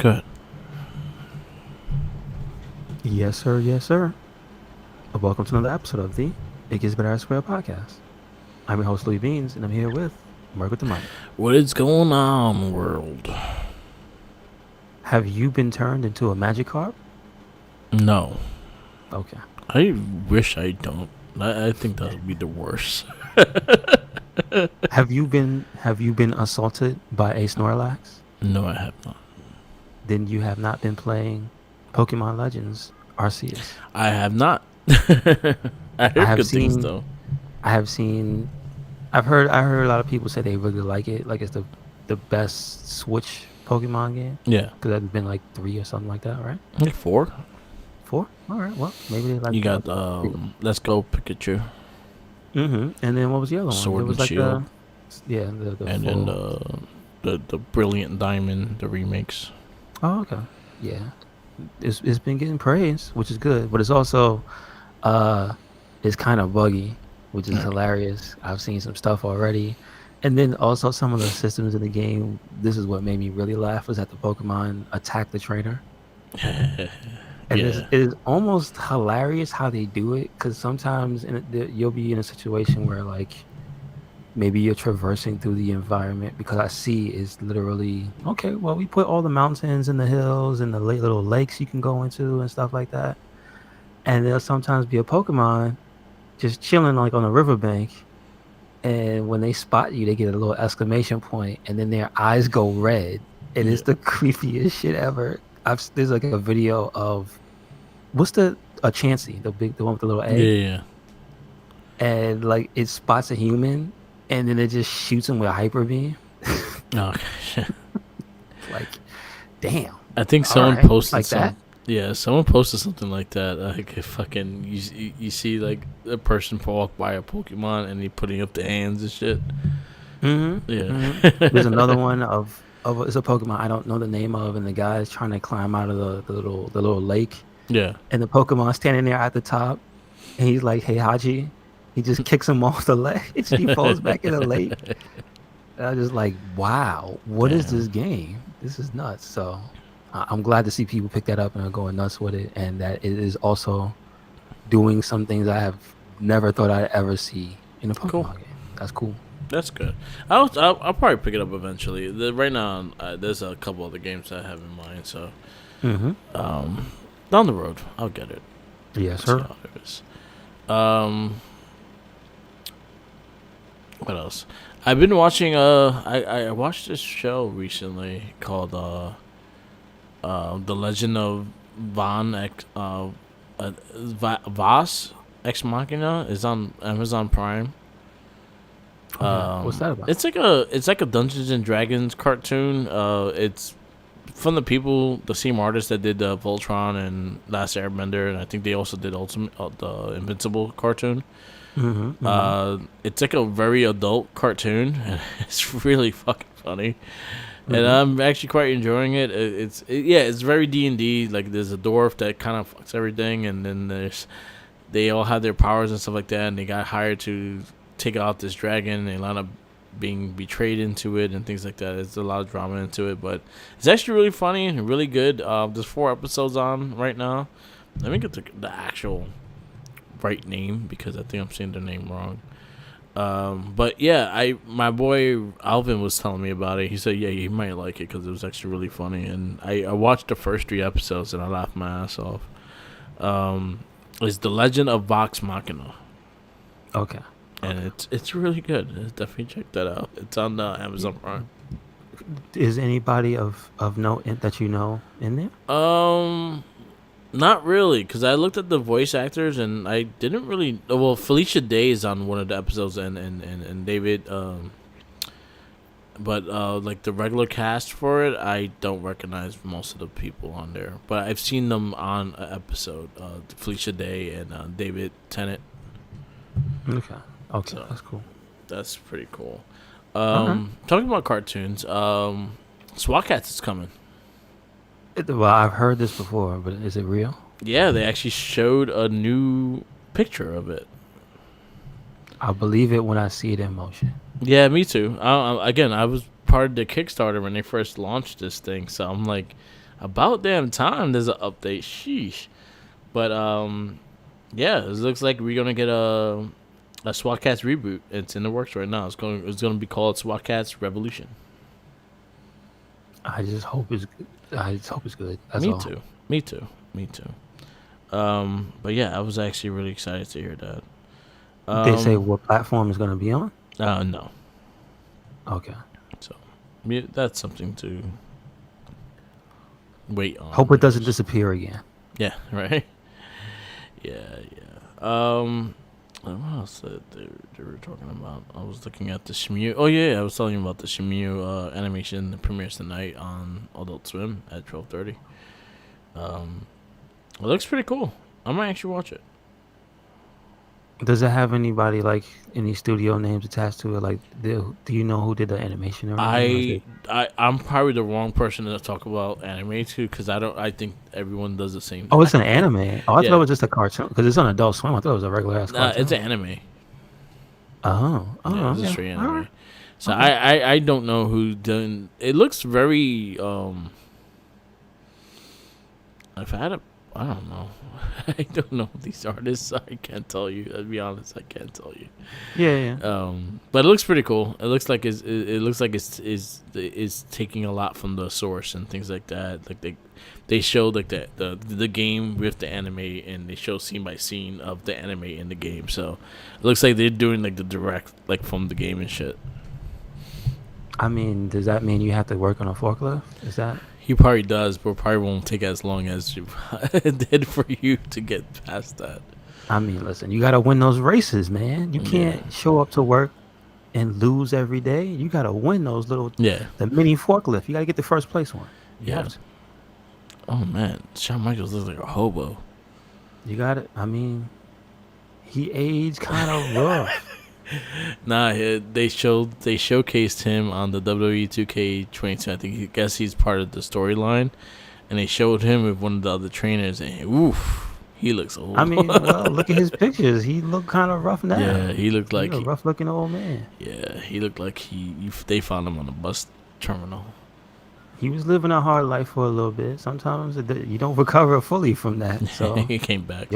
Good. Yes, sir. Yes, sir. Welcome to another episode of the It Gets Better Square podcast. I'm your host, Louis Beans, and I'm here with Mark with the mic. What is going on, world? Have you been turned into a magic carp? No. Okay. I wish I don't. I think that would be the worst. Have you been assaulted by a Snorlax? No, I have not. Then you have not been playing Pokemon Legends Arceus. I have not. I I heard have good things seen though. I have seen I heard a lot of people say they really like it. Like it's the best Switch Pokemon game. Yeah. Because there's been like 3 or something like that, right? Like 4. 4? All right. Well, maybe they like You got Let's Go Pikachu, And then what was the other one? Sword There was and like Shield, the and then full. the Brilliant Diamond, the remakes. Oh, okay. Yeah. It's been getting praise, which is good, but it's also uh it's kind of buggy, which is hilarious. I've seen some stuff already. And then also some of the systems in the game, this is what made me really laugh, was that the Pokemon attack the trainer. And Yeah. it is almost hilarious how they do it, because sometimes you'll be in a situation where like maybe you're traversing through the environment, because I see is literally okay. Well, we put all the mountains and the hills and the little lakes you can go into and stuff like that. And there'll sometimes be a Pokemon just chilling like on a riverbank, and when they spot you, they get a little exclamation point, and then their eyes go red, and Yeah. it's the creepiest shit ever. There's like a video of what's a Chansey, the one with the little Yeah. egg, Yeah. and like it spots a human, and then it just shoots him with a hyper beam. Oh, Like, damn. I think All someone right, posted like that. some. Yeah, someone posted something like that. Like, fucking, you see like a person walk by a Pokemon and he putting up the hands and shit. There's Yeah. another one of it's a Pokemon I don't know the name of, and the guy's trying to climb out of the little lake, Yeah. and the Pokemon standing there at the top, and he's like, "Hey, Haji," he just kicks him off the ledge. He falls back in the lake. And I just like, wow, what is Damn. this game? This is nuts. So I'm glad to see people pick that up and are going nuts with it, and that it is also doing some things I have never thought I'd ever see in a Cool. Pokemon game. That's cool. That's good. I'll probably pick it up eventually. Right now, there's a couple other games I have in mind. So, Mm-hmm. down the road, I'll get it. Yes, See sir. how it is. Um, what else? I've been watching. I watched this show recently called The Legend of Von Voss Ex Machina is on Amazon Prime. Okay. What's that about? It's like a Dungeons and Dragons cartoon. It's from the same artists that did Voltron and Last Airbender, and I think they also did Ultimate the Invincible cartoon. It's like a very adult cartoon, and it's really fucking funny, and I'm actually quite enjoying it. It's very D&D. Like there's a dwarf that kind of fucks everything, and then they all have their powers and stuff like that, and they got hired to take out this dragon, and they land up being betrayed into it and things like that. There's a lot of drama into it, but it's actually really funny and really good. There's 4 episodes on right now. Let me get the actual right name, because I think I'm saying the name wrong. But yeah, my boy Alvin was telling me about it. He said, yeah, he might like it because it was actually really funny. And I watched the first 3 episodes and I laughed my ass off. It's The Legend of Vox Machina, Okay. and it's really good. Definitely check that out. It's on Amazon Prime. Is anybody of note that you know in there? Not really, because I looked at the voice actors and I didn't really. Well, Felicia Day is on one of the episodes, and David. But like the regular cast for it, I don't recognize most of the people on there. But I've seen them on an episode. Felicia Day and David Tennant. Okay. Okay. So That's cool. that's pretty cool. Okay. Talking about cartoons, SWAT Cats is coming. Well, I've heard this before, but is it real? Yeah, they actually showed a new picture of it. I'll believe it when I see it in motion. Yeah, me too. Again, I was part of the Kickstarter when they first launched this thing, so I'm like, About damn time. There's an update. Sheesh. But yeah, it looks like we're gonna get a SWAT Cats reboot. It's in the works right now. It's gonna be called SWAT Cats Revolution. I just hope it's good. I just hope it's good. That's Me all. too. Me too. Me too. But yeah, I was actually really excited to hear that. They say what platform is going to be on? No. Okay. So that's something to wait on. Hope it doesn't disappear again. Yeah. Right. Yeah. What else that they were talking about? I was looking at the Shmu. Oh yeah, I was telling you about the Shmu animation that premieres tonight on Adult Swim at 12:30. It looks pretty cool. I might actually watch it. Does it have anybody like any studio names attached to it? Like, do you know who did the animation or anything? I'm probably the wrong person to talk about anime to because I think everyone does the same. Oh, it's an anime. Oh, I Yeah. thought it was just a cartoon because it's on Adult Swim. I thought it was a regular ass Nah, cartoon. it's an anime. Oh, Yeah, it's a okay. straight All anime. right. So Okay. I don't know who done. It looks very If I had a, I don't know. I don't know these artists. I can't tell you. I'll be honest. I can't tell you. Yeah. But it looks pretty cool. It looks like it looks like it's taking a lot from the source and things like that. Like they showed like the game with the anime and they show scene by scene of the anime in the game. So it looks like they're doing like the direct like from the game and shit. I mean, does that mean you have to work on a forklift? Is that? He probably does, but probably won't take as long as it did for you to get past that. I mean, listen, you got to win those races, man. You can't show up to work and lose every day. You got to win those Yeah. the mini forklift. You got to get the first place one. You Yeah. have to. Oh man, Shawn Michaels looks like a hobo. You got it. I mean, he aged kind of rough. Nah, they showcased him on the WWE 2K22. I guess he's part of the storyline, and they showed him with one of the other trainers, and oof, he looks old. I mean, well, look at his pictures. He looked kind of rough now. Yeah, he looked like He's a rough-looking old man. Yeah, he looked like they found him on a bus terminal. He was living a hard life for a little bit. Sometimes you don't recover fully from that. So, he came back.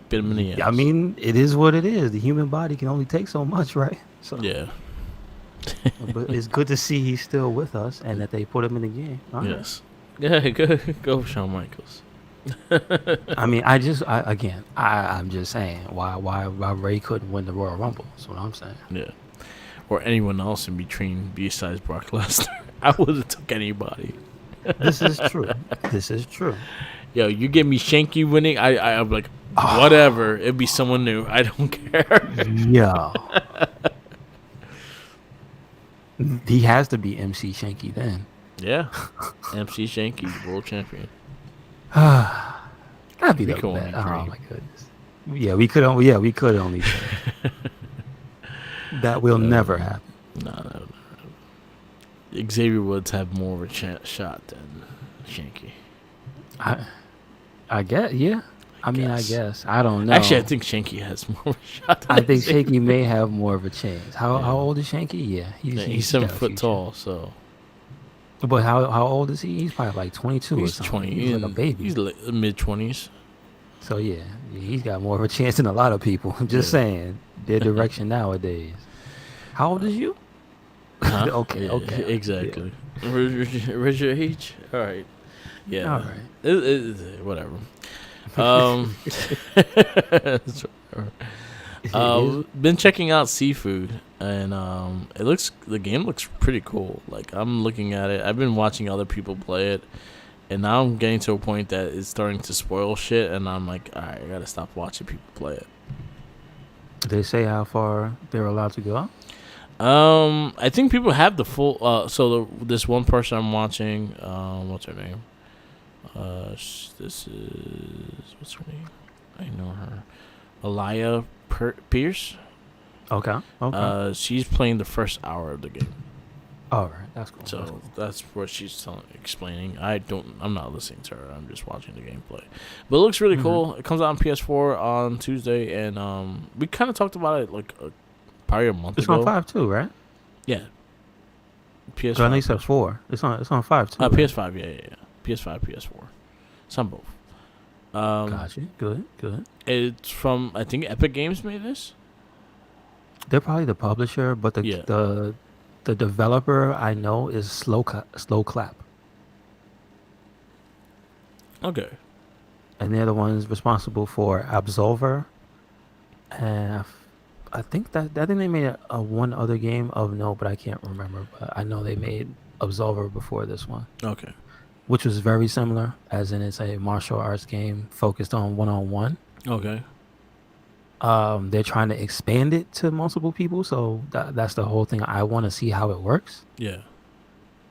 Bit him in the ass. I mean, it is what it is. The human body can only take so much, right? So, yeah. but it's good to see he's still with us and that they put him in the game. All right. Yes. Yeah, go Shawn Michaels. I mean, I'm just saying why Ray couldn't win the Royal Rumble. That's what I'm saying. Yeah. Or anyone else in between besides Brock Lesnar. I would have took anybody. This is true. This is true. Yo, you give me Shanky winning, I'm like, whatever. It'd be someone new. I don't care. Yo. He has to be MC Shanky then. Yeah. MC Shanky, world champion. That'd be We the could best. only Oh dream. my goodness. Yeah, we could only dream. That will never happen. No. Xavier Woods have more of a shot than Shanky. I guess, yeah. I guess. I don't know. Actually, I think Shanky has more of a shot than I think Xavier. Shanky may have more of a chance. How old is Shanky? Yeah, Yeah, he's got 7 a foot future. tall, so But how old is he? He's probably like 22 or he's something. 20. He's like a baby. He's mid-20s. So yeah, he's got more of a chance than a lot of people. I'm just saying their direction nowadays. How old is you? Huh? Okay, Yeah, okay. exactly. Where's your age? All right. Yeah. All right. Whatever. Been checking out Seafood, and the game looks pretty cool. Like, I'm looking at it. I've been watching other people play it, and now I'm getting to a point that it's starting to spoil shit, and I'm like, all right, I gotta stop watching people play it. They say how far they're allowed to go. I think people have the full. This one person I'm watching. What's her name? This is what's her name? I know her. Aliyah Pierce. Okay. She's playing the first hour of the game. All right, that's cool. So that's what she's explaining. I'm not listening to her. I'm just watching the gameplay. But it looks really cool. It comes out on PS4 on Tuesday, and we kind of talked about it like probably a month It's ago. on 5 too, right? Yeah. PS5. I know you said 4. It's on 5 too. right? PS5, yeah. PS5, PS4. Some both. Gotcha. Good. Good. It's from, I think Epic Games made this. They're probably the publisher, but Yeah. the developer I know is Slow Clap, Okay. and they're the ones responsible for Absolver, and I think they made a one other game of note, but I can't remember. But I know they made Absolver before this one, Okay. which was very similar, as in it's a martial arts game focused on one-on-one. Okay. They're trying to expand it to multiple people, so that's the whole thing. I want to see how it works. Yeah.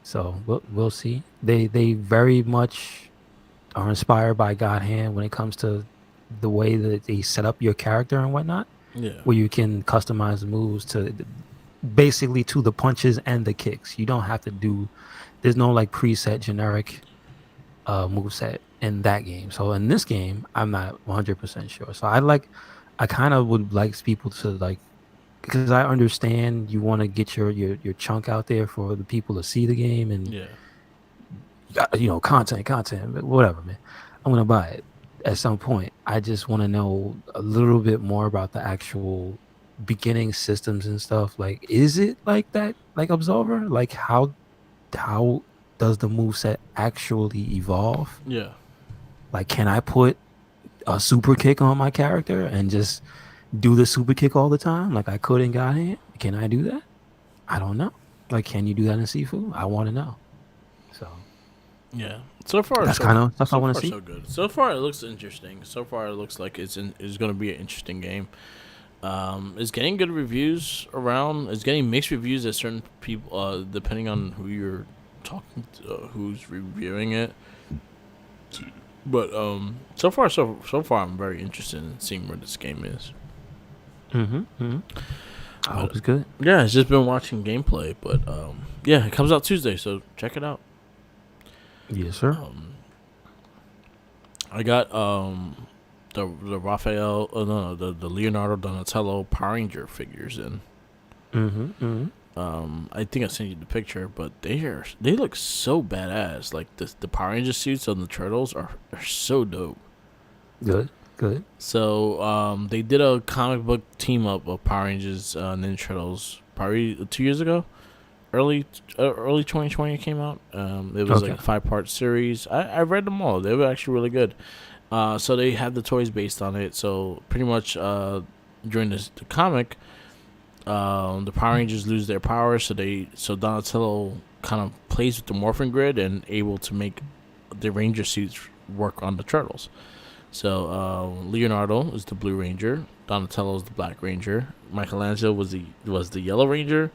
So we'll see. They very much are inspired by God Hand when it comes to the way that they set up your character and whatnot, Yeah. where you can customize the moves to basically to the punches and the kicks. You don't have to do. There's no like preset generic move set in that game. So in this game, I'm not 100% sure. So I kind of would like people to like, because I understand you want to get your chunk out there for the people to see the game and Yeah. content, but whatever, man. I'm gonna buy it at some point. I just want to know a little bit more about the actual beginning systems and stuff. Like, is it like that, like Absolver? Like, how does the move set actually evolve? Yeah. Like, can I put a super kick on my character and just do the super kick all the time like I could in God Hand? Can I do that? I don't know. Like, can you do that in Sifu? I want to know. So Yeah. So far, that's kind of stuff I want to see. So good. So far, it looks interesting. So far, it looks like it's going to be an interesting game. It's getting good reviews around. It's getting mixed reviews at certain people, depending on who you're talking to, who's reviewing it. But so far, I'm very interested in seeing where this game is. I hope it's good. Yeah, it's just been watching gameplay, but yeah, it comes out Tuesday, so check it out. Yes, sir. I got the Raphael, the Leonardo Donatello Power Ranger figures in. I think I sent you the picture, but they look so badass. Like the Power Ranger suits on the turtles are so dope. Good. So they did a comic book team up of Power Rangers Ninja Turtles probably 2 years ago. Early 2020 it came out. It was like a 5-part series. I read them all. They were actually really good. So they had the toys based on it. So pretty much during the comic, the Power Rangers lose their powers. So Donatello kind of plays with the morphin grid and able to make the Ranger suits work on the turtles. So Leonardo is the Blue Ranger. Donatello is the Black Ranger. Michelangelo was the Yellow Ranger.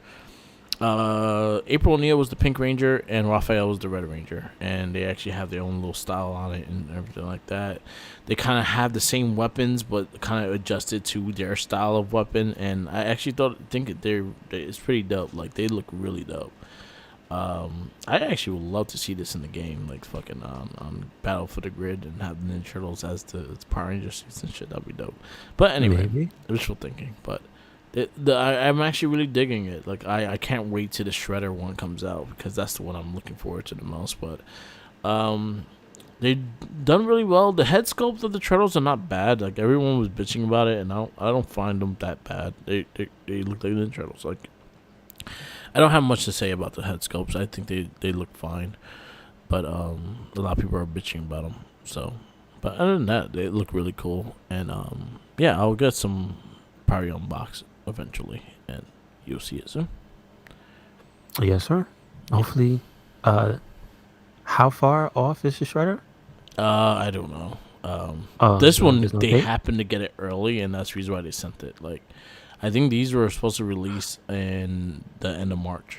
April O'Neil was the Pink Ranger, and Raphael was the Red Ranger. And they actually have their own little style on it and everything like that. They kind of have the same weapons, but kind of adjusted to their style of weapon. And I actually think it's pretty dope. Like, they look really dope. I actually would love to see this in the game, like fucking on Battle for the Grid, and have the Ninja Turtles as the Power Ranger suits and shit. That'd be dope. But anyway, wishful thinking. But I'm actually really digging it. Like, I can't wait till the Shredder one comes out, because that's the one I'm looking forward to the most. But they've done really well. The head sculpt of the turtles are not bad. Like, everyone was bitching about it, and I don't find them that bad. They look like the turtles. Like, I don't have much to say about the head sculpts. I think they look fine, but a lot of people are bitching about them. So, but other than that, they look really cool. And yeah, I'll get some Power Unbox eventually, and you'll see it soon. Yes, sir. Hopefully. How far off is the Shredder? I don't know. This one they happened to get it early, and that's the reason why they sent it. Like, I think these were supposed to release in the end of March.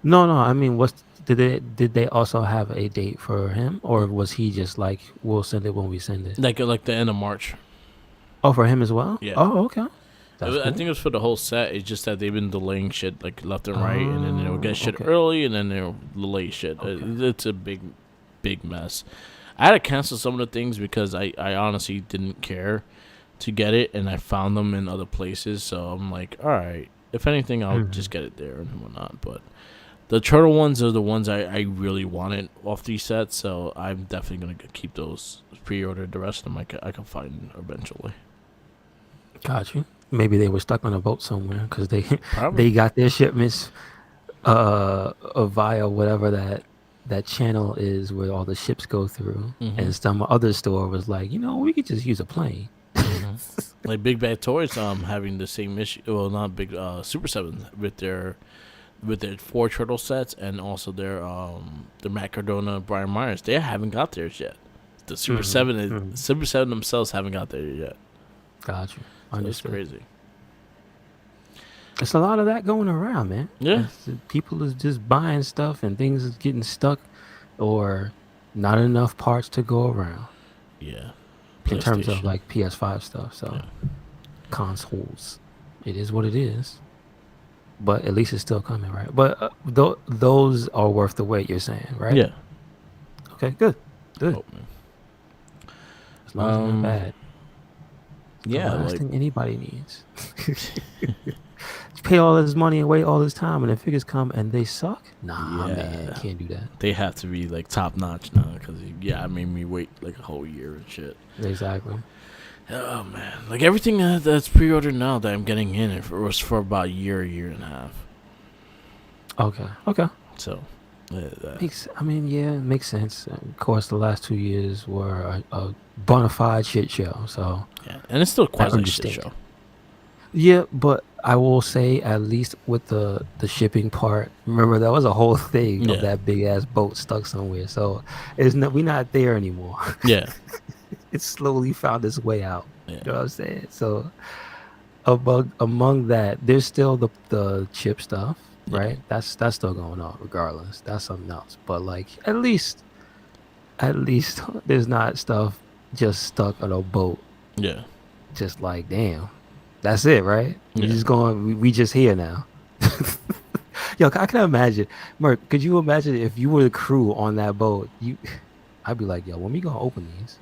No. I mean, did they also have a date for him, or was he just like, we'll send it when we send it? Like the end of March. Oh, for him as well? Yeah. Oh, okay. Cool. I think it was for the whole set. It's just that they've been delaying shit like left and right, and then they'll get shit early, and then they'll delay shit. Okay. It's a big mess. I had to cancel some of the things because I honestly didn't care to get it, and I found them in other places. So I'm like, all right, if anything, I'll just get it there and whatnot. But The turtle ones are the ones I really wanted off these sets, so I'm definitely gonna keep those pre-ordered. The rest of them I can find eventually. Got you. Maybe they were stuck on a boat somewhere because they Probably. they got their shipments via whatever that channel is where all the ships go through, Mm-hmm. and some other store was like, we could just use a plane. Mm-hmm. Like Big Bad Toys, having the same issue. Well, not big. Super Seven with their four turtle sets and also their Matt Cardona, Brian Myers. They haven't got theirs yet. The Super Super Seven themselves haven't got theirs yet. Got you. So it's Understood. crazy. It's a lot of that going around, man. Yeah. People is just buying stuff and things is getting stuck or not enough parts to go around Yeah. in terms of PlayStation. like PS5 stuff. So Yeah. consoles, it is what it is. But at least it's still coming, right? But those are worth the wait, you're saying, right? Yeah. Okay, good. Good. Oh, man. As long as it's not Um, bad. Yeah. The last Like thing anybody needs. Pay all this money and wait all this time, and the figures come and they suck. Nah, man, Yeah. can't do that. they have to be like top notch now because it made me wait like a whole year and shit. Exactly. Oh man, like everything that's pre-ordered now that I'm getting in it was for about a year and a half. Okay. So, It makes sense. Of course, the last 2 years were a bona fide shit show. So yeah, and it's still I quasi shit understand. show. Yeah, but I will say at least with the shipping part, remember that was a whole thing Yeah. of that big ass boat stuck somewhere. So we're not there anymore. Yeah, It slowly found its way out. yeah, You know what I'm saying? So among that, there's still the chip stuff, Yeah. right? That's still going on regardless. That's something else. But like at least there's not stuff just stuck on a boat. yeah, Just like damn, that's it, right? We Yeah. just going. We just here now. Yo, I can imagine. Merc, could you imagine if you were the crew on that boat? I'd be like, yo, when we gonna open these?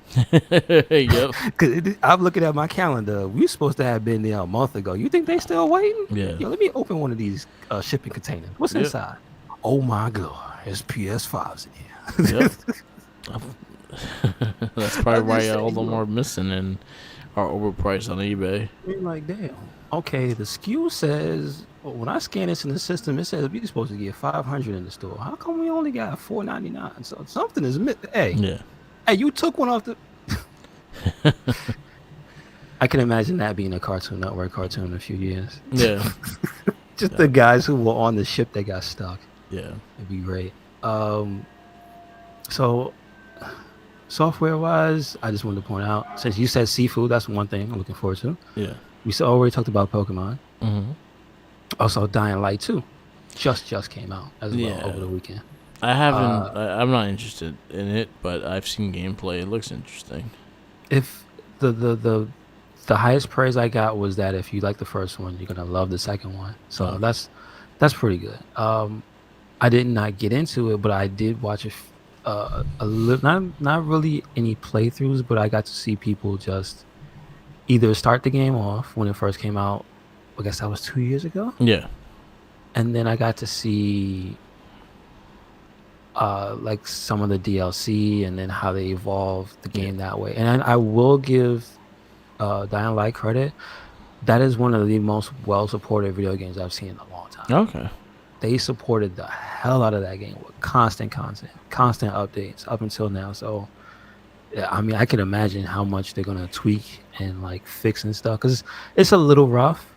yep, Cause I'm looking at my calendar. We supposed to have been there a month ago. You think they still waiting? yeah, Yo, let me open one of these shipping containers. What's Yep. inside? Oh my god, there's PS5s in here. yep. That's probably I'm why just all of saying, them are missing and are overpriced on eBay. You're like, damn. Okay, the SKU says when I scan this in the system, it says we're supposed to get 500 in the store. How come we only got 499? So something is missing. Yeah, Hey, you took one off the. I can imagine that being a Cartoon Network cartoon in a few years. yeah, Just the guys who were on the ship that got stuck. yeah. It'd be great. So software wise, I just wanted to point out, since you said seafood, that's one thing I'm looking forward to. Yeah. We already talked about Pokemon. Mm-hmm. Also, Dying Light 2 just came out as well Yeah. over the weekend. I haven't. I'm not interested in it, but I've seen gameplay. It looks interesting. If the highest praise I got was that if you like the first one, you're gonna love the second one. So Oh. that's pretty good. I did not get into it, but I did watch a little, not really any playthroughs, but I got to see people just either start the game off when it first came out. I guess that was 2 years ago, Yeah. and then I got to see like some of the DLC and then how they evolved the game that way. And I will give Dying Light credit. That is one of the most well-supported video games I've seen in a long time. Okay. They supported the hell out of that game with constant updates up until now. So, yeah, I mean, I can imagine how much they're gonna tweak and like fix and stuff because it's a little rough.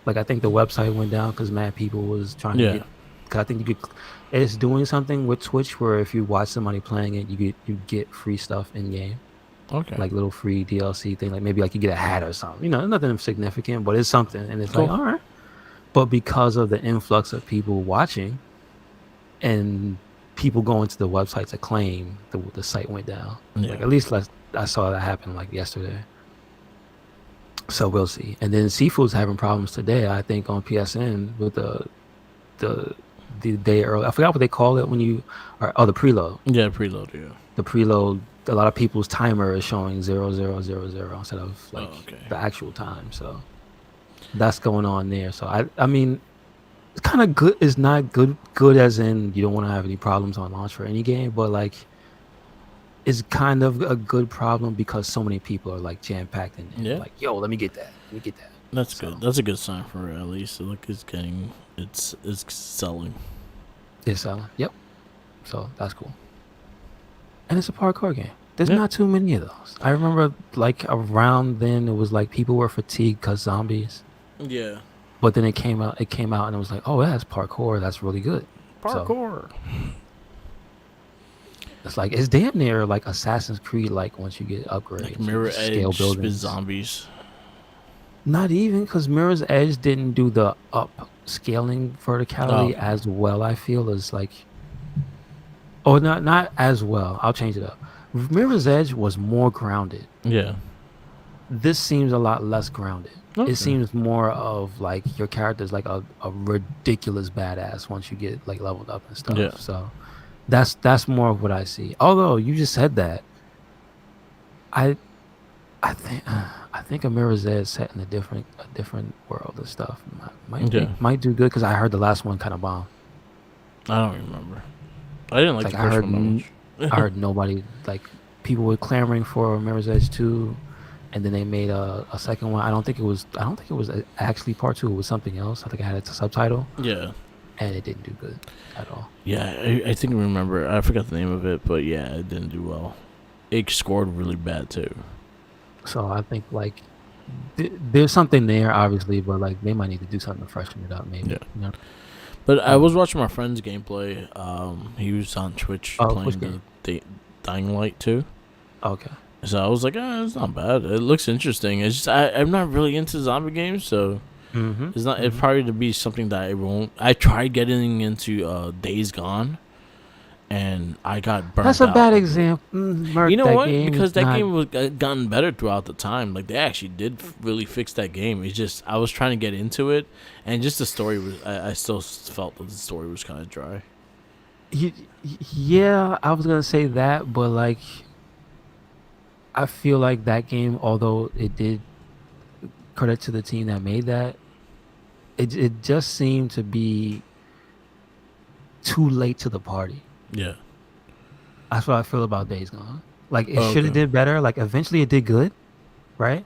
Like I think the website went down because mad people was trying to Yeah. get. Cause I think you could. It's doing something with Twitch where if you watch somebody playing it, you get free stuff in game, Okay. like little free DLC thing. Like maybe like you get a hat or something. You know, nothing significant, but it's something. And it's like Cool. all right. But because of the influx of people watching and people going to the website to claim, the site went down. Yeah. Like at least I saw that happen like yesterday. So we'll see. And then Seafood's having problems today, I think, on PSN with the day early. I forgot what they call it when you are the preload. Yeah. Preload. Yeah. The preload. A lot of people's timer is showing 0000 instead of like okay. the actual time. So that's going on there. So I mean, kind of good. It's not good as in you don't want to have any problems on launch for any game, but like it's kind of a good problem because so many people are like jam packed in there. Yeah, Like, yo, let me get that. Let me get that. that's good. So That's a good sign for it, at least. Like it's selling. it's yep. So that's cool. And it's a parkour game. There's Yeah, not too many of those. I remember like around then it was like people were fatigued because zombies. yeah. But then it came out and it was like, oh, that's parkour. That's really good. So Parkour. it's like it's damn near like Assassin's Creed. Like once you get Like upgrades, you Mirror can scale Edge with buildings. zombies. Not even because Mirror's Edge didn't do the up scaling Oh, verticality as well. I feel as like, oh, not as well. I'll change it up. Mirror's Edge was more grounded. yeah. This seems a lot less grounded. It Okay. seems more of like your character's like a ridiculous badass once you get like leveled up and Yeah. stuff. So that's more of what I see. Although you just said that, I I think a Mirror's Edge set in a different world and stuff Yeah. might do good because I heard the last one kind of bomb. I don't remember. I didn't like Like the first one that I much. heard nobody like people were clamoring for Mirror's Edge 2, and then they made a second one. I don't think it was actually part 2. It was something else. I think I had it a subtitle, Yeah. and it didn't do good at all. Yeah, I think I remember. I forgot the name of it, but yeah, it didn't do well. It scored really bad too. So I think like there's something there, obviously, but like they might need to do something to freshen it up, maybe. Yeah. You know? But I Um, was watching my friend's gameplay. He was on Twitch oh, which playing game? the Dying Light 2. Okay. So I was like, it's not bad. It looks interesting. It's just I'm not really into zombie games, so Mm-hmm. it's not. It's Mm-hmm. probably to be something that I won't. I tried getting into Days Gone, and I got That's burnt a out. bad example. You Merc, know that what? game is Because that not. game was gotten better throughout the time. Like they actually did really fix that game. It's just I was trying to get into it, and just the story was. I still felt that the story was kind of dry. y- Yeah, I was gonna say that, but like I feel like that game, although it did credit to the team that made that, it just seemed to be too late to the party. Yeah. That's what I feel about Days Gone. Like it Oh, should have okay. did better. Like eventually it did good, right?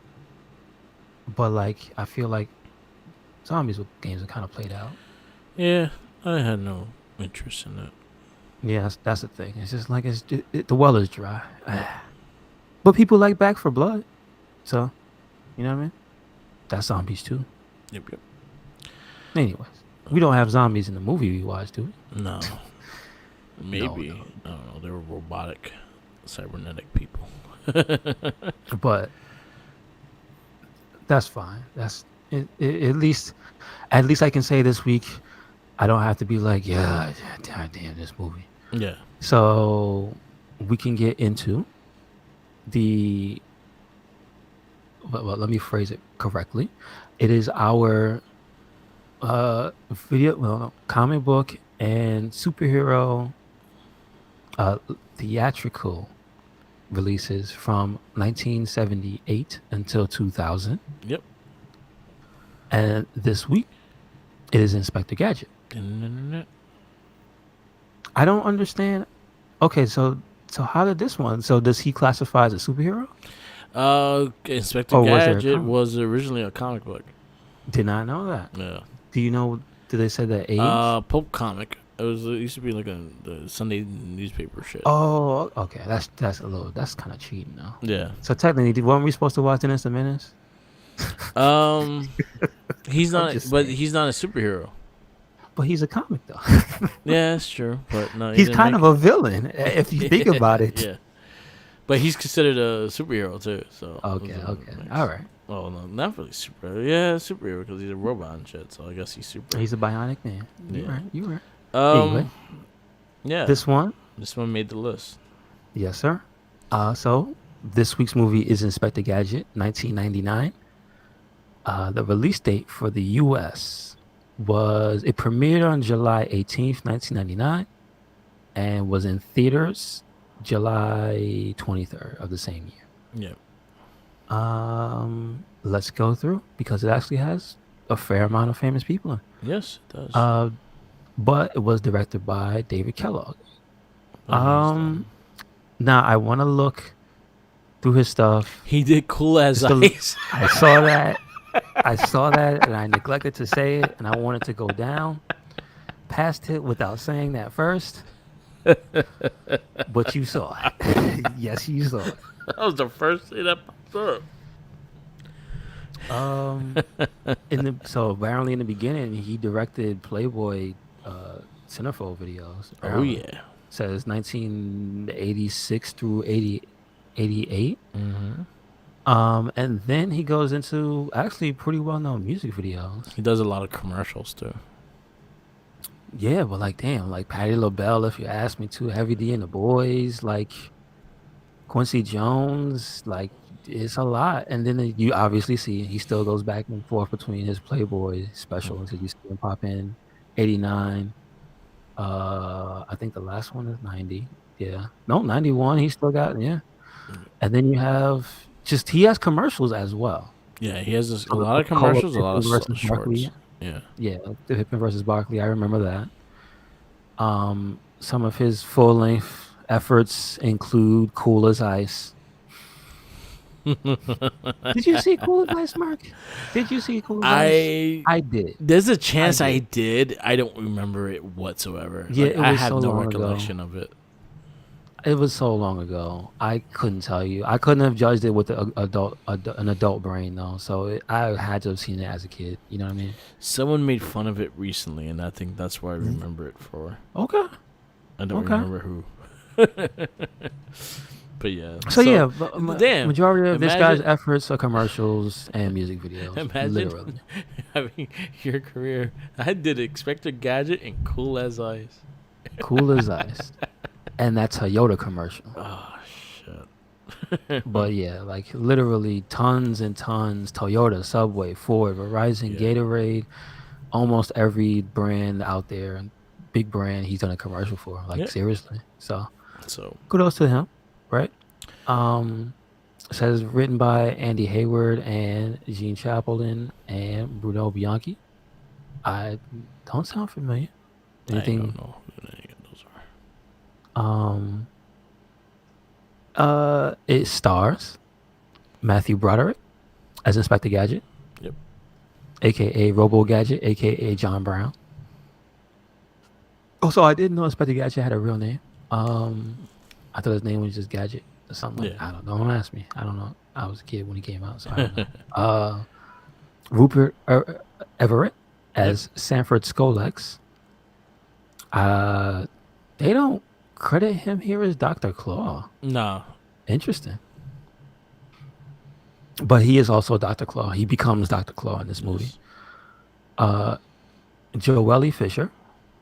But like I feel like zombies with games are kind of played out. Yeah, I had no interest in it. Yeah, that's the thing. It's just like the well is dry. But people like Back for Blood, so you know what I mean. That's zombies too. Yep. Yep. Anyways, we don't have zombies in the movie we watched, do we? No. No, Maybe. no. I don't know. They were robotic, cybernetic people. But that's fine. That's at least. At least I can say this week, I don't have to be like, yeah, damn this movie. Yeah. So we can get into the. Well, let me phrase it correctly. It is our video, well, no, comic book and superhero uh, theatrical releases from 1978 until 2000. Yep. And this week, it is Inspector Gadget. Internet. I don't understand. Okay, so how did this one? So does he classify as a superhero, Inspector or was there a Gadget comic? was originally a comic book. Did not know that. Yeah. Do you know? Did they say the age? Pulp comic. It used to be like the Sunday newspaper shit. Oh, okay. That's kind of cheating now. Yeah. So technically, weren't we supposed to watch Dennis the Menace? Um, he's I'm not, just but saying. he's not a superhero. But he's a comic though. Yeah, that's true. But no, he He's didn't kind make of a villain if you think about it. Yeah, but he's considered a superhero too. So Okay, those are okay, mixed. all right. Well, no, not really superhero. Yeah, superhero because he's a robot and shit. So I guess he's super. He's a bionic man. You Yeah. right. You right. Anyway, Um. Yeah. this one, This one made the list. yes, sir. So this week's movie is Inspector Gadget, 1999. The release date for the U.S. was it premiered on July 18th, 1999, and was in theaters July 23rd of the same year. Yeah. Let's go through because it actually has a fair amount of famous people in. Yes, it does. Uh, but it was directed by David Kellogg. But he's Um, Now I want to look through his stuff. he did Cool as Just to, Ice. I saw that. I saw that, and I neglected to say it, and I wanted to go down past it without saying that first. But you saw it. Yes, you saw it. That was the first thing that popped up. So apparently in the beginning he directed Playboy centerfold videos. Oh Apparently. yeah. Says 1986 through 88. Mm-hmm. And then he goes into actually pretty well-known music videos. He does a lot of commercials too. Yeah, but like damn, like Patti LaBelle, if you ask me to, Heavy D and the Boys, like Quincy Jones, like it's a lot. And then you obviously see he still goes back and forth between his Playboy special until you see him pop in 89. I think the last one is 90. Yeah. No, 91. He still got, yeah. And then you have he has commercials as well. Yeah, he has a So lot of Coca-Cola, commercials, a lot of Pippen versus shorts. Barkley. Yeah. Yeah, the Pippen versus Barkley. I remember that. Some of his full-length efforts include Cool as Ice. Did you see Cool as Ice, Mark? Did you see Cool as Ice? I did. There's a chance I did. I don't remember it whatsoever. Yeah, like, it was I have so no long recollection ago. of it. It was so long ago. I couldn't tell you. I couldn't have judged it with an adult brain though. So I had to have seen it as a kid. You know what I mean? Someone made fun of it recently, and I think that's why I remember it for. Okay. I don't remember who. But yeah. So yeah, damn. Majority of this guy's efforts are commercials and music videos. Imagine literally having your career. I did Inspector Gadget and Cool as Ice. Cool as Ice. And that Toyota commercial. Oh shit. But yeah, like literally tons and tons. Toyota, Subway, Ford, Verizon, Gatorade, almost every brand out there, big brand, he's done a commercial for. Like seriously. So kudos to him, right? It says written by Andy Hayward and Gene Chaplin and Bruno Bianchi. I don't sound familiar. Anything? I don't know who any of those are. It stars Matthew Broderick as Inspector Gadget. Yep. AKA Robo Gadget, AKA John Brown. Also, I didn't know Inspector Gadget had a real name. I thought his name was just Gadget or something. Like, I don't know. Don't ask me. I don't know. I was a kid when he came out, so I don't know. Rupert Everett as Sanford Skolex. They don't credit him here as Dr. Claw. No. Interesting. But he is also Dr. Claw. He becomes Dr. Claw in this movie. Joelle Fisher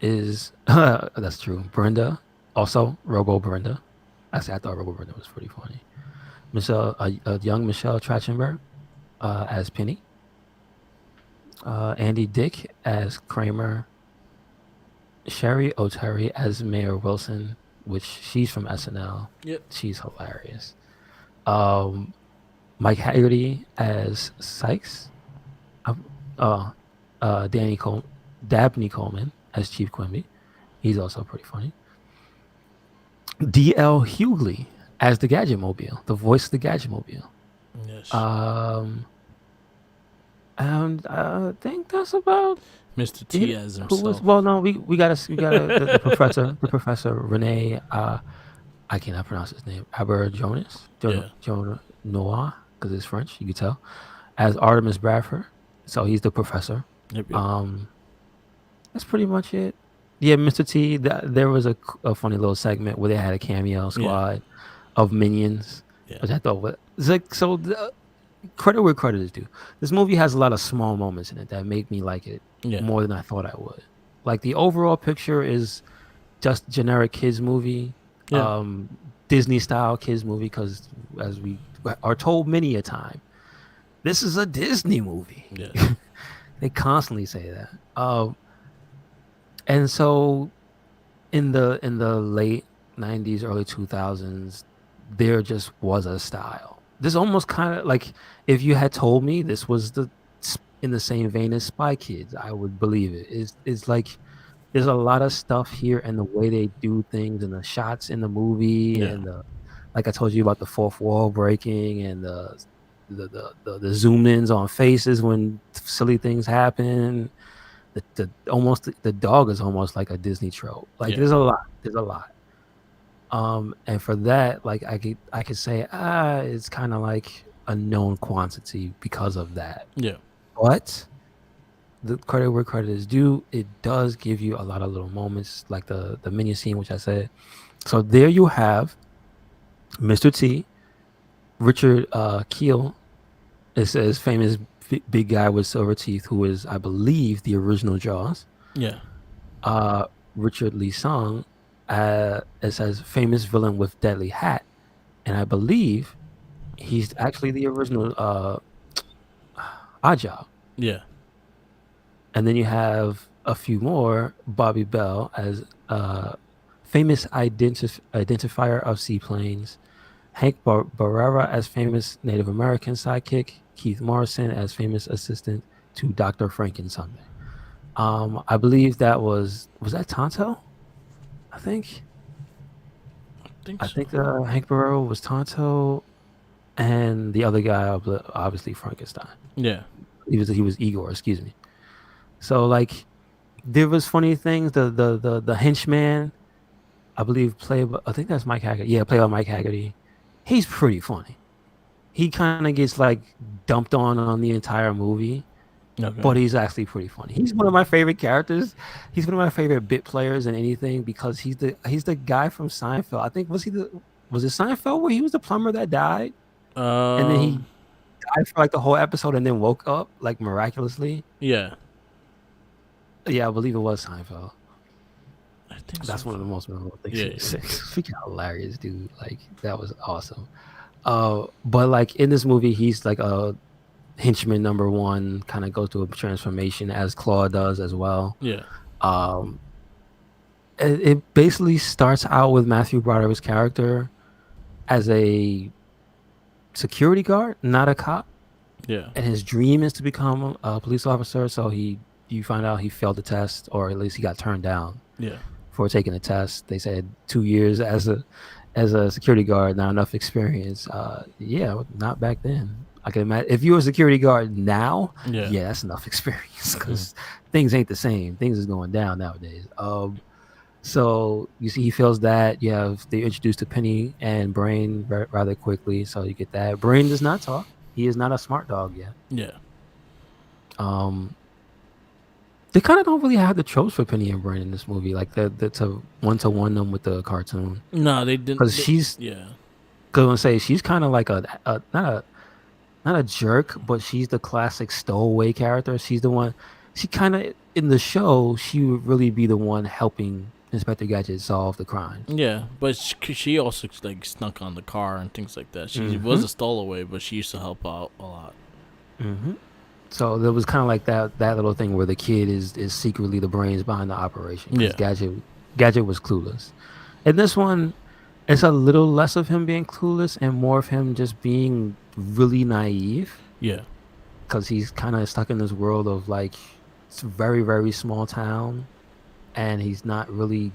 is that's true. Brenda, also Robo Brenda. I thought Robo Brenda was pretty funny. A young Michelle Trachtenberg as Penny. Andy Dick as Kramer. Sherry O'Terry as Mayor Wilson, which she's from SNL. Yep. She's hilarious. Mike Haggerty as Sykes. Dabney Coleman as Chief Quimby. He's also pretty funny. D.L. Hughley as the Gadgetmobile, the voice of the Gadgetmobile. Yes. And I think that's about Mr. T as himself. We got the professor Renee. I cannot pronounce his name. Jonas Noah, because it's French. You can tell as Artemis Bradford. So he's the professor. Yep. That's pretty much it. Yeah, Mr. T. There was a funny little segment where they had a cameo squad of minions, which I thought was like so. Credit where credit is due. This movie has a lot of small moments in it that make me like it more than I thought I would. Like the overall picture is just generic kids movie, Disney style kids movie. Because as we are told many a time, this is a Disney movie. Yeah. They constantly say that. And so, in the late '90s, early 2000s, there just was a style. This almost kind of like if you had told me this was the in the same vein as Spy Kids. I would believe it. It's like there's a lot of stuff here and the way they do things and the shots in the movie Yeah. and like I told you about the fourth wall breaking and the zoom ins on faces when silly things happen. The almost the dog is almost like a Disney trope. Like Yeah. there's a lot. There's a lot. And for that, like I could say, it's kind of like a known quantity because of that. Yeah. But the credit where credit is due, it does give you a lot of little moments, like the mini scene, which I said. So there you have Mr. T, Richard Keel, is famous big guy with silver teeth, who is, I believe, the original Jaws. Yeah. Uh, Richard Lee Sung, it says famous villain with deadly hat, and I believe he's actually the original Oddjob. Yeah. And then you have a few more. Bobby Bell as famous identifier of seaplanes. Hank Barrera as famous Native American sidekick. Keith Morrison as famous assistant to Dr. Frankenstein. I believe that was that Tonto? I think. I think I so. think Hank Barrera was Tonto, and the other guy obviously Frankenstein. Yeah. He was Igor. Excuse me. So like there was funny things. The henchman, I believe, I think that's Mike Haggerty. Yeah, played by Mike Haggerty. He's pretty funny. He kind of gets like dumped on the entire movie, Okay. but he's actually pretty funny. He's one of my favorite characters. He's one of my favorite bit players in anything because he's the guy from Seinfeld. I think was it Seinfeld where he was the plumber that died and then he Um. died for like the whole episode and then woke up like miraculously. Yeah. Yeah, I believe it was Seinfeld. I think so. That's one of the most memorable things Yeah. he was saying. Freaking hilarious, dude. Like that was awesome. But like in this movie, he's like a henchman number one, kind of goes through a transformation as Claw does as well. Yeah. Um, it basically starts out with Matthew Broderick's character as a security guard, not a cop, Yeah. and his dream is to become a police officer. So you find out he failed the test, or at least he got turned down Yeah. for taking the test. They said 2 years as a security guard, not enough experience. Yeah, not back then. I can imagine if you were a security guard now, Yeah. yeah, that's enough experience because things ain't the same. Things is going down nowadays. So you see, he feels that they introduced to Penny and Brain rather quickly. So you get that. Brain does not talk. He is not a smart dog yet. Yeah. Um, they kind of don't really have the tropes for Penny and Brain in this movie, like the to one them with the cartoon, No, they didn't. because she's Yeah. gonna say she's kind of like a not a jerk, but she's the classic stowaway character. She's the one. She kind of in the show, she would really be the one helping Inspector Gadget solve the crime. Yeah, but she also like snuck on the car and things like that. She was a stowaway, but she used to help out a lot. Mm-hmm. So there was kind of like that little thing where the kid is secretly the brains behind the operation. Yeah. Gadget was clueless. In this one, it's a little less of him being clueless and more of him just being really naive, Yeah. because he's kind of stuck in this world of like it's a very very small town, and he's not really.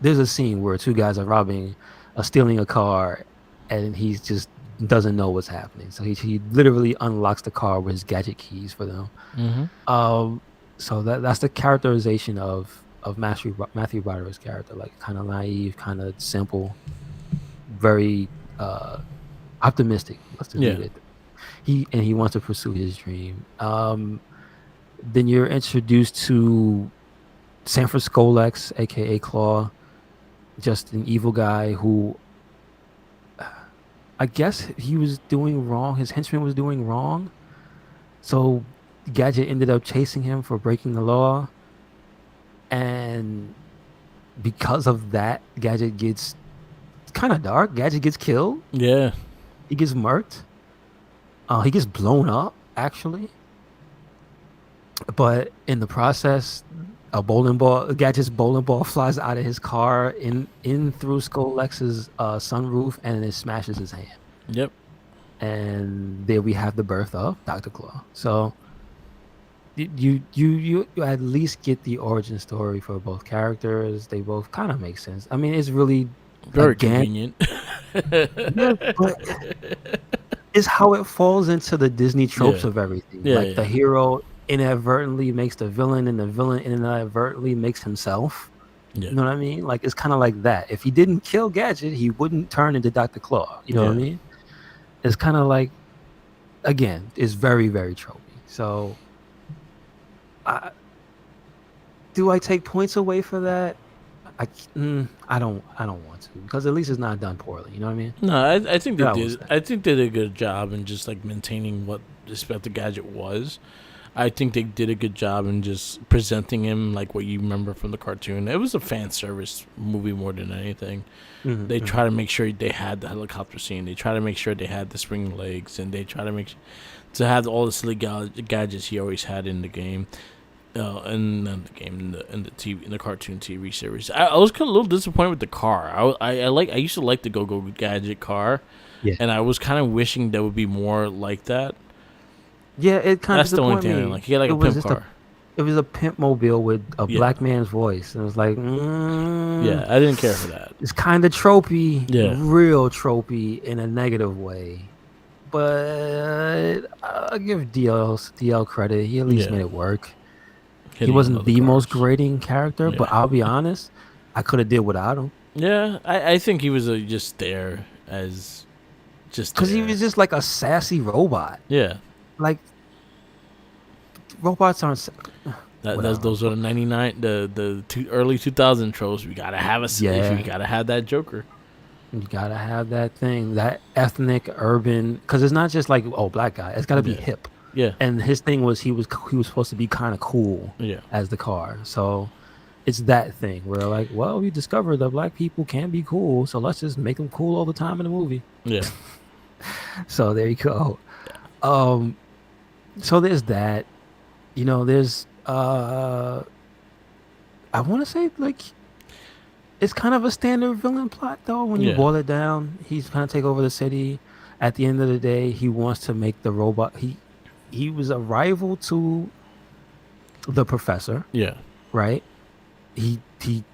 There's a scene where two guys are stealing a car, and he's just doesn't know what's happening. So he literally unlocks the car with his gadget keys for them. Mm-hmm. So that's the characterization of Matthew Broderick's character, like kind of naive, kind of simple, very optimistic. Let's just leave it. He wants to pursue his dream. Then you're introduced to Sanford Skolex, aka Claw, just an evil guy who I guess he was doing wrong. His henchman was doing wrong. So Gadget ended up chasing him for breaking the law. And because of that, Gadget gets kind of dark. Gadget gets killed. Yeah. He gets murked. He gets blown up, actually. But in the process, Gadget's bowling ball flies out of his car in through Skolex's sunroof, and it smashes his hand. Yep. And there we have the birth of Dr. Claw. So you at least get the origin story for both characters. They both kind of make sense. I mean, it's really Very again, convenient. yeah, but it's how it falls into the Disney tropes Yeah, of everything. yeah, Like the yeah, hero inadvertently makes the villain, and the villain inadvertently makes himself. yeah, You know what I mean? Like it's kind of like that. If he didn't kill Gadget, he wouldn't turn into Dr. Claw. You know what I yeah. mean? It's kind of like again, it's very very tropey. So, I, do I take points away for that? I don't want to because at least it's not done poorly. You know what I mean? No, I think they That was did. that. I think they did a good job in just like maintaining what Inspector Gadget was. I think they did a good job in just presenting him like what you remember from the cartoon. It was a fan service movie more than anything. They Hmm. try to make sure they had the helicopter scene. They try to make sure they had the spring legs, and they try to make to have all the silly gadgets he always had in the game. And not the game in the TV in the cartoon TV series. I was kind of a little disappointed with the car. I used to like the Go Go Gadget car, Yeah, and I was kind of wishing there would be more like that. yeah. It kind of That's the only disappointed thing I didn't me. like. He had like It a was pimp just a car. it was a pimp mobile with a Yeah, black man's voice, and it was like, yeah. I didn't care for that. it's kind of tropey, Yeah, real tropey in a negative way. But I'll give DL credit. He at least yeah. made it work. He Hitting on wasn't other the most cars. grating character, but Yeah, I'll be honest, I could have did without him yeah. I think he was just there as just because he there. was just like a sassy robot. Yeah. Like robots aren't That's whatever. those are the 99 early 2000 tropes. We gotta have if you Yeah, gotta have that Joker. you gotta have that thing, that ethnic urban, because it's not just like oh black guy. It's got to be Yeah, hip. yeah, And his thing was he was supposed to be kind of cool yeah, as the car. So it's that thing where like, well, we discovered that black people can be cool, so let's just make them cool all the time in the movie. yeah, So there you go. Um, so there's that. There's I want to say like it's kind of a standard villain plot though when you yeah, boil it down. He's trying to take over the city. At the end of the day, he wants to make the robot. He was a rival to the professor, yeah, right? He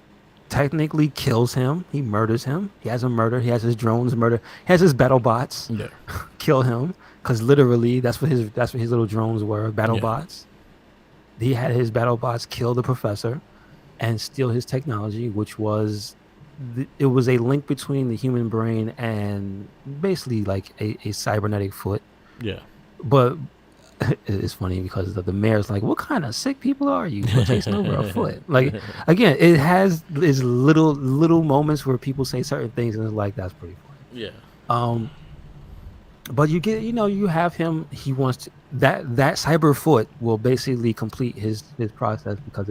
technically kills him. He murders him. He has him murdered. He has his drones murder. He has his battle bots yeah, kill him because literally that's what his little drones were, battle yeah, bots. He had his battle bots kill the professor and steal his technology, which was it was a link between the human brain and basically like a cybernetic foot. yeah, But it's funny because the mayor's like, "What kind of sick people are you for chasing over a foot?" Like, again, it has these little moments where people say certain things, and it's like that's pretty funny. yeah, Um, but you have him. He wants to that cyber foot will basically complete his process because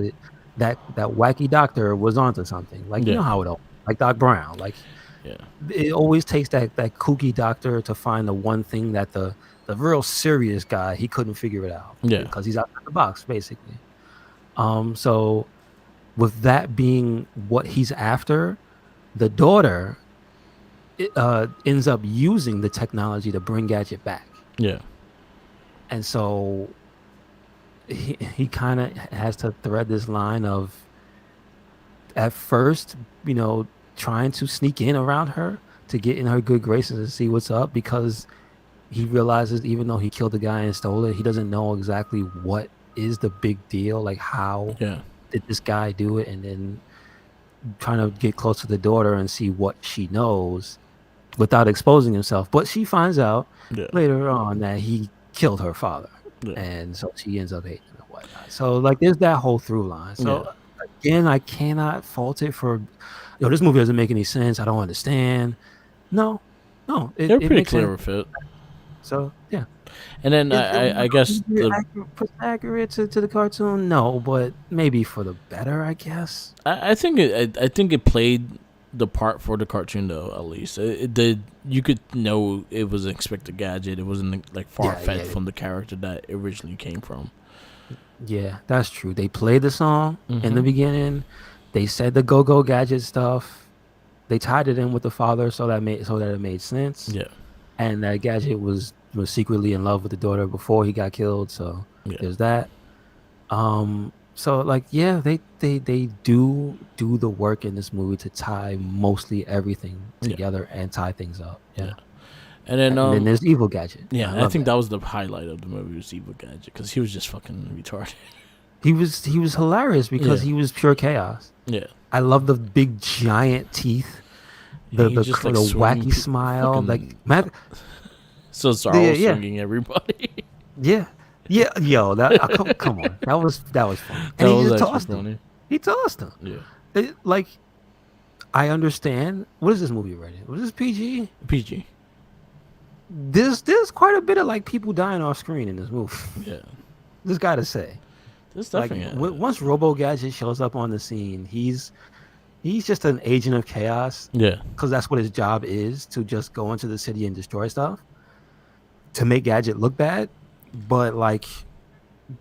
that wacky doctor was onto something. Like you yeah, know how it all like Doc Brown. Like yeah, it always takes that kooky doctor to find the one thing that the real serious guy he couldn't figure it out yeah, because he's outside the box basically. So with that being what he's after, the daughter ends up using the technology to bring Gadget back, yeah, and so he kind of has to thread this line of at first, trying to sneak in around her to get in her good graces and see what's up because he realizes even though he killed the guy and stole it, he doesn't know exactly what is the big deal. Like how yeah, did this guy do it? And then trying to get close to the daughter and see what she knows without exposing himself. But she finds out yeah, later on that he killed her father. yeah, And so she ends up hating him and whatnot. So like there's that whole through line. yeah. So again, I cannot fault it for this movie doesn't make any sense. I don't understand. No, no, They were it pretty makes sense. clear with it. So yeah. And then I guess Accurate to the cartoon? No, but maybe for the better, I guess. I think I think it played the part for the cartoon though. At least it did. You could know it was an Inspector Gadget. It wasn't like far fetched from the character that it originally came from. Yeah, that's true. They played the song in the Mm-hmm. beginning. They said the Go Go Gadget stuff. They tied it in with the father so that it made sense. Yeah, And that Gadget was secretly in love with the daughter before he got killed. So yeah, there's that. So like, yeah, they do the work in this movie to tie mostly everything Yeah, together and tie things up. yeah. Yeah. And then And then there's Evil Gadget. I yeah, I love think that. that was the highlight of the movie was Evil Gadget because he was just fucking retarded. He was hilarious because Yeah, he was pure chaos. yeah. I love the big giant teeth, Yeah, he just like the swinging, wacky smile, like fucking Matt. Cesaro Yeah, swinging everybody. yeah, yeah. Yo, come on, that was funny, and That he was just actually tossed him. funny. He tossed him. Yeah, Like, I understand. What is this movie rated? Was this PG? PG. There's quite a bit of like people dying off screen in this movie. Yeah, Just gotta say, this like definitely. once Robo Gadget shows up on the scene, he's just an agent of chaos Yeah, because that's what his job is, to just go into the city and destroy stuff to make Gadget look bad. But like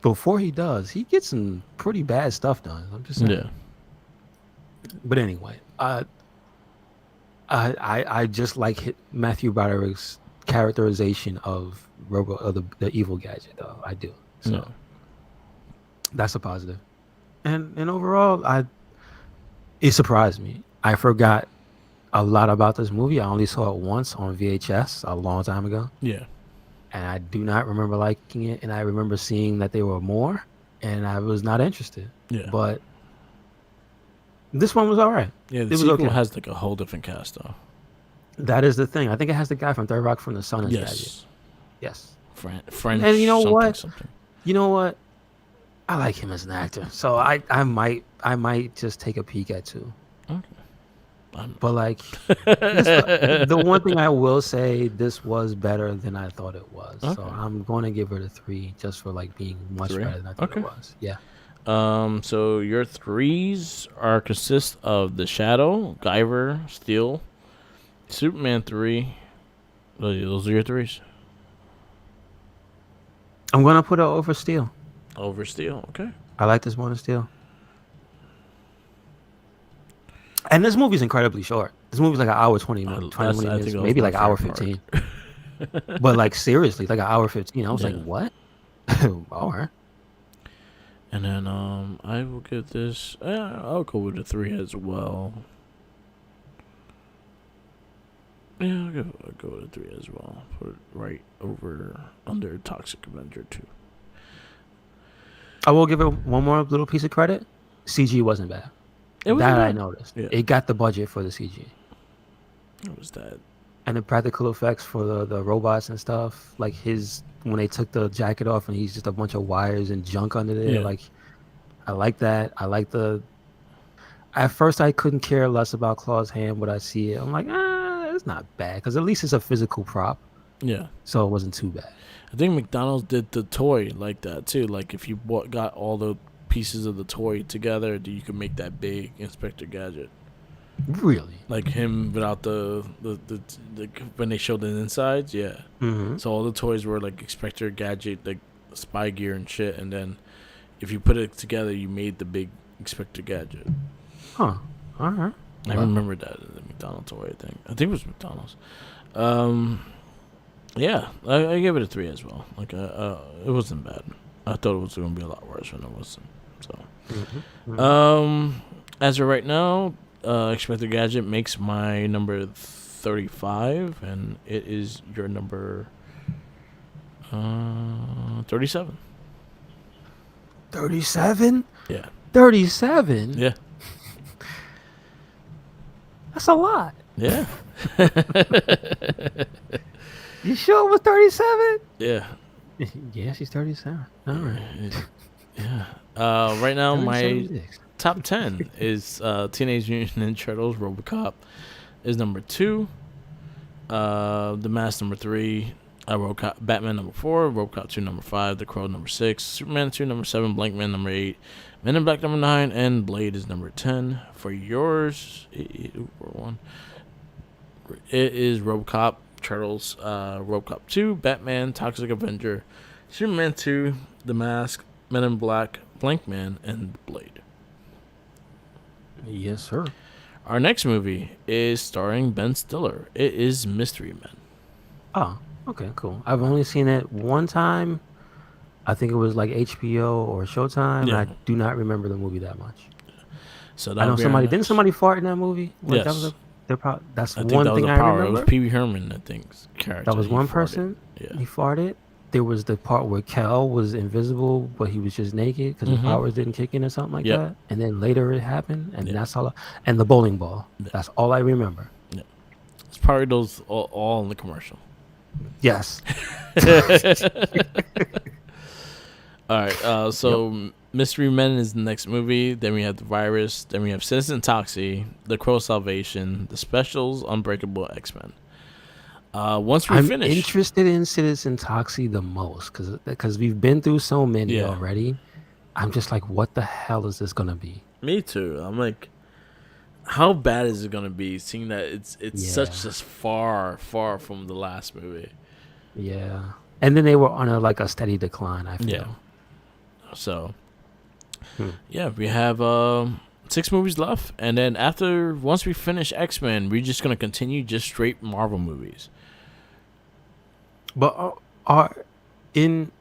before he does, he gets some pretty bad stuff done. I'm just saying. yeah, But anyway, I just like Matthew Broderick's characterization of the evil Gadget, though. I do. yeah. So that's a positive. And overall, it surprised me. I forgot a lot about this movie. I only saw it once on VHS a long time ago, Yeah, and I do not remember liking it. And I remember seeing that there were more, and I was not interested. yeah, But this one was all right. yeah. The It was sequel okay. has like a whole different cast though. That is the thing. I think it has the guy from Third Rock from the Sun as Gadget. Yes, Yes. And you French know something what? something. You know what? I like him as an actor, so I might just take a peek at two. Okay. I'm, But like, the one thing I will say, this was better than I thought it was. So okay. I'm going to give it a 3 just for like being much Three. better than I thought it Okay. was. Yeah. So your threes are consist of The Shadow, Guyver, Steel, Superman 3. Those are your threes. I'm going to put it over Steel. Over Steel. Okay. I like this more than Steel. And this movie's incredibly short. This movie's like an hour 20 minutes, I 20 think minutes, that was maybe my like an hour favorite 15. part. But like seriously, like an hour 15. I was like, Yeah. what? All right. And then I will give this. I'll go with a 3 as well. Yeah, I'll go with a 3 as well. Put it right over under Toxic Avenger 2. I will give it one more little piece of credit. CG wasn't bad. It was That I bad. noticed. Yeah. It got the budget for the CG. It was that. And the practical effects for the robots and stuff, like his when they took the jacket off and he's just a bunch of wires and junk under there. Yeah. Like, I like that. I like the. At first, I couldn't care less about Claw's hand, but I see it. I'm like, it's not bad because at least it's a physical prop, Yeah. so it wasn't too bad. I think McDonald's did the toy like that too. Like if you got all the pieces of the toy together, you could make that big Inspector Gadget. Really? Like him without the when they showed the insides, yeah. Mm-hmm. So all the toys were like Inspector Gadget, like spy gear and shit. And then if you put it together, you made the big Inspector Gadget. Huh. All right. I remember that in the McDonald's toy. I think it was McDonald's. Yeah, I gave it a 3 as well. Like, it wasn't bad. I thought it was going to be a lot worse when it wasn't. So, Mm-hmm. as of right now, Expected Gadget makes my number 35, and it is your number 37. 37? Yeah, 37? yeah, That's a lot. yeah, You sure it was 37? yeah, Yeah, she's 37. All right. yeah. Right now, my 36. top 10 is Teenage Mutant Ninja Turtles RoboCop is number 2. The Mask number 3. RoboCop Batman number 4. RoboCop 2 number 5. The Crow number 6. Superman 2 number 7. Blankman number 8. Men in Black number 9. And Blade is number 10. For yours, it is RoboCop, Turtles, RoboCop 2, Batman, Toxic Avenger, Superman 2, The Mask, Men in Black, Blankman, and Blade. Yes, sir. Our next movie is starring Ben Stiller. It is Mystery Men. Oh, okay, cool. I've only seen it one time, I think it was like HBO or Showtime. And Yeah. I do not remember the movie that much. So I that'll know be our somebody didn't next. somebody fart in that movie. Like that was Yes. a that's I think one that was thing a I power. It was remember. Pee Wee Herman, I think, That character. was He one farted. person. Yeah. He farted. There was the part where Kel was invisible, but he was just naked because his Mm-hmm. powers didn't kick in or something like Yep. that. And then later it happened, and Yeah. that's all. And the bowling ball. Yeah. That's all I remember. Yeah. It's probably those all in the commercial. Yes. All right. So Mystery Men is the next movie. Then we have The Virus. Then we have Citizen Toxie, The Crow Salvation, The Specials, Unbreakable X-Men. Once we I'm finish. interested in Citizen Toxie the most because we've been through so many Yeah. already. I'm just like, what the hell is this gonna be? Me too. I'm like, how bad is it gonna be? Seeing that it's such Yeah. just far from the last movie. Yeah. And then they were on a steady decline, I feel. Yeah. So, Hmm. yeah, we have 6 movies left, and then once we finish X-Men, we're just gonna continue just straight Marvel movies. But are in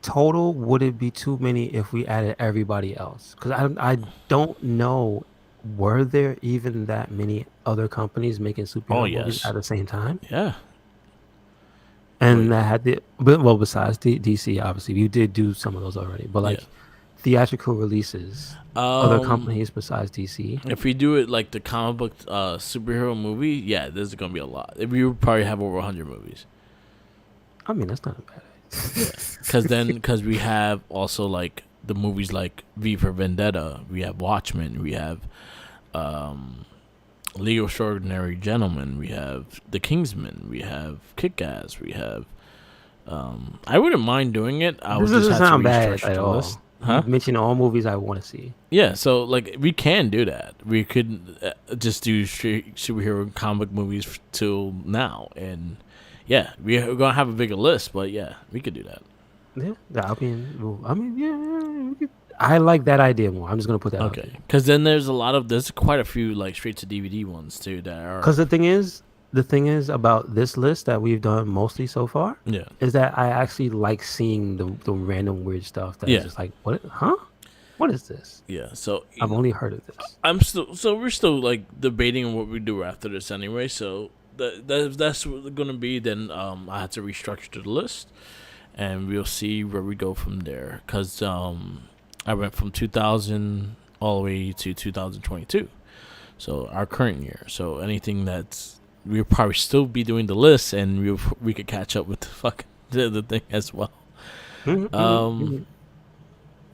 total, would it be too many if we added everybody else? Because I don't know. Were there even that many other companies making superhero movies yes. at the same time? Yeah. And that had besides DC, obviously, we did do some of those already. But like Yeah. theatrical releases, other companies besides DC. If we do it like the comic book superhero movie, yeah, there's gonna be a lot. We would probably have over 100 movies. I mean, that's not a bad idea. Because we have also like the movies like V for Vendetta, we have Watchmen, we have League of Extraordinary Gentlemen, we have The Kingsman, we have Kick-Ass, we have I wouldn't mind doing it. I would This just doesn't have sound to bad restructure at the all. list. Huh? You mentioned all movies I want to see. Yeah, so like we can do that. We could just do straight superhero comic movies till now, and yeah, we're gonna have a bigger list. But yeah, we could do that. Yeah, yeah. I like that idea more. I'm just gonna put that out Okay, because then there's quite a few like straight to DVD ones too that are. Because the thing is about this list that we've done mostly so far Yeah, is that I actually like seeing the random weird stuff that's Yeah. just like, what is this? yeah. So I've only heard of this. we're still like debating on what we do after this anyway. So that's what it's gonna be. Then I had to restructure the list, and we'll see where we go from there. Cause I went from 2000 all the way to 2022, so our current year. So anything we'll probably still be doing the list, and we could catch up with the thing as well.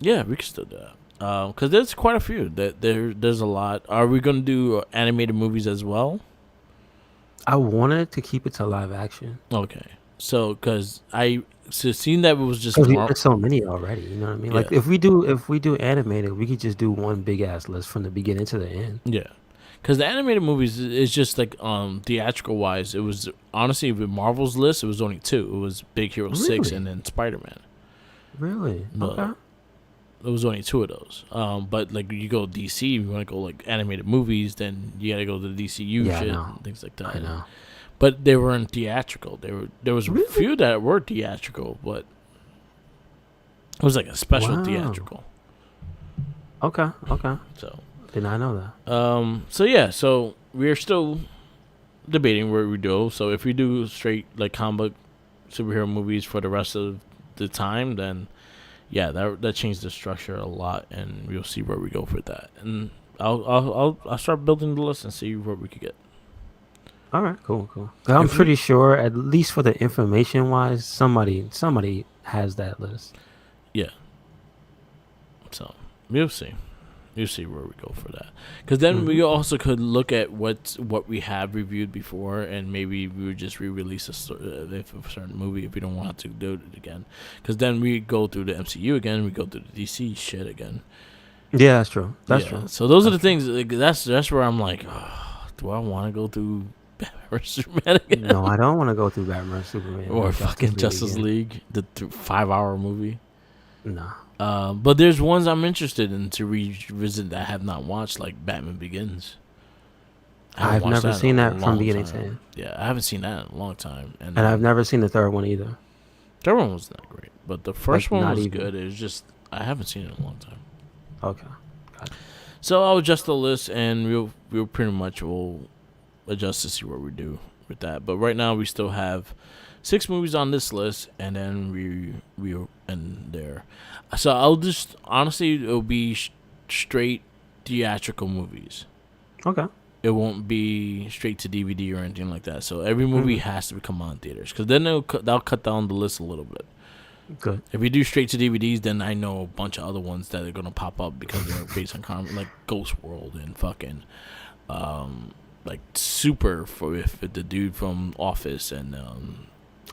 Yeah, we can still do that. Because there's quite a few. There's a lot. Are we gonna do animated movies as well? I wanted to keep it to live action Okay. So, because seeing that it was just because there's so many already. You know what I mean? Like Yeah. if we do animated, we could just do one big ass list from the beginning to the end. Yeah, because the animated movies is just like theatrical wise, it was honestly with Marvel's list, it was only 2. It was Big Hero 6 Really? and then Spider-Man. Really? No. Okay. It was only 2 of those. But like you go DC, you want to go like animated movies, then you got to go to the DCU Yeah, I shit know. and things like that. I know. But they weren't theatrical. There was a Really? few that were theatrical, but it was like a special Wow. theatrical. Okay. So Did not know that. So yeah, so we're still debating where we go. So if we do straight like comic superhero movies for the rest of the time, then yeah, that changed the structure a lot, and we'll see where we go for that. And I'll start building the list and see where we could get. All right, cool. I'm pretty sure, at least for the information wise, somebody has that list. Yeah. So we'll see. We'll see where we go for that. Because then we also could look at what we have reviewed before, and maybe we would just re-release a certain movie if we don't want to do it again. Because then we go through the MCU again, we go through the DC shit again. Yeah, that's true. That's true. So those are the things. Like, that's where I'm like, do I want to go through Batman vs Superman again? No, I don't want to go through Batman vs Superman Or fucking Justice again. League, the 5-hour movie. No. But there's ones I'm interested in to revisit that I have not watched, like Batman Begins. I've never seen that from beginning to end. Yeah, I haven't seen that in a long time, And I've never seen the third one either. Third one was not great, but the first Like, one not was even. good. It was just I haven't seen it in a long time. Okay. Got it. So I'll adjust the list, and we'll pretty much will adjust to see what we do with that. But right now, we still have 6 movies on this list, and then we'll end there. So I'll just honestly, it'll be straight theatrical movies. Okay. It won't be straight to DVD or anything like that. So every movie has to come on theaters, because then that'll cut down the list a little bit. Good. If we do straight to DVDs, then I know a bunch of other ones that are gonna pop up because they're based on like Ghost World and fucking, like Super with the dude from Office and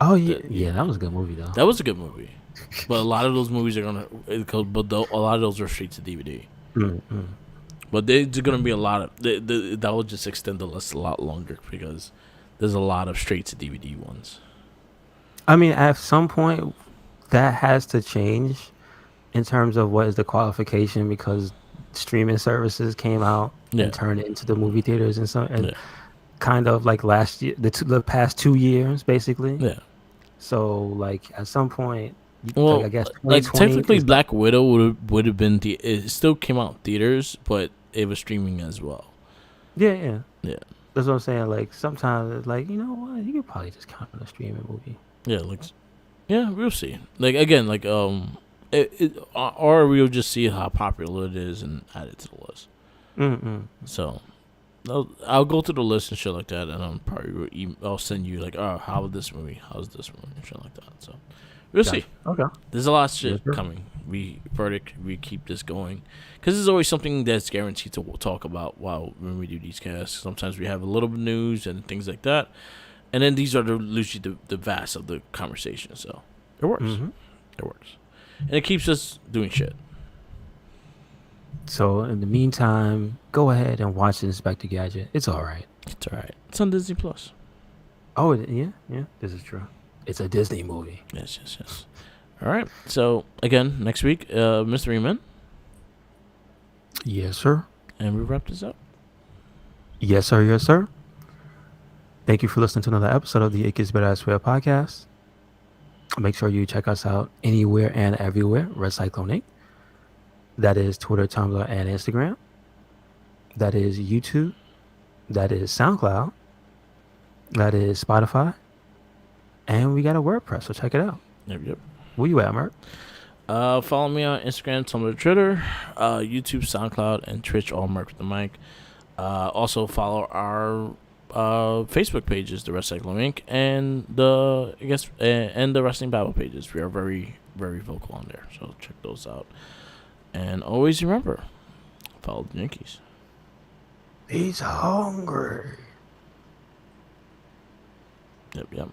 Oh yeah, yeah, that was a good movie though. that was a good movie. But a lot of those movies are gonna, a lot of those are straight to DVD. Mm-hmm. But there's gonna be a lot of that will just extend the list a lot longer because there's a lot of straight to DVD ones. I mean, at some point, that has to change in terms of what is the qualification because streaming services came out Yeah. and turned into the movie theaters and so and Yeah. kind of like last year, the past 2 years basically. Yeah. So like at some point, Well, like, I guess like 2020 technically, is- Black Widow would have been it still came out in theaters, but it was streaming as well. yeah. Yeah. That's what I'm saying. Like sometimes it's like, you know what, you could probably just count on a streaming movie. Yeah, like, yeah, we'll see. Like again, like or we'll just see how popular it is and add it to the list. Mm-mm. So, I'll go through the list and shit like that, and I'm probably I'll send you like, oh, how's this movie and shit like that. So, we'll see. Okay. There's a lot of shit Yes, sir. coming. We keep this going because there's always something that's guaranteed to talk about when we do these casts. Sometimes we have a little bit of news and things like that, and then these are usually the vast of the conversation. So it works. Mm-hmm. It works, and it keeps us doing shit. So in the meantime, go ahead and watch Inspector Gadget. It's all right. It's all right. It's on Disney Plus. Oh yeah. This is true. It's a Disney movie. Yes. All right. So again, next week, Mystery Men, Yes, sir. and we wrap this up. Yes, sir. Yes, sir. Thank you for listening to another episode of the It Gets Better I Swear podcast. Make sure you check us out anywhere and everywhere. Red Cyclone Inc. That is Twitter, Tumblr, and Instagram. That is YouTube. That is SoundCloud. That is Spotify. And we got a WordPress, so check it out. Yep. Where you at, Mark? Follow me on Instagram, Tumblr, Twitter, YouTube, SoundCloud, and Twitch, all Mark with the mic. Also follow our Facebook pages, the Recycling Inc. and the Wrestling Battle pages. We are very, very vocal on there, so check those out. And always remember, follow the Yankees. He's hungry. Yep.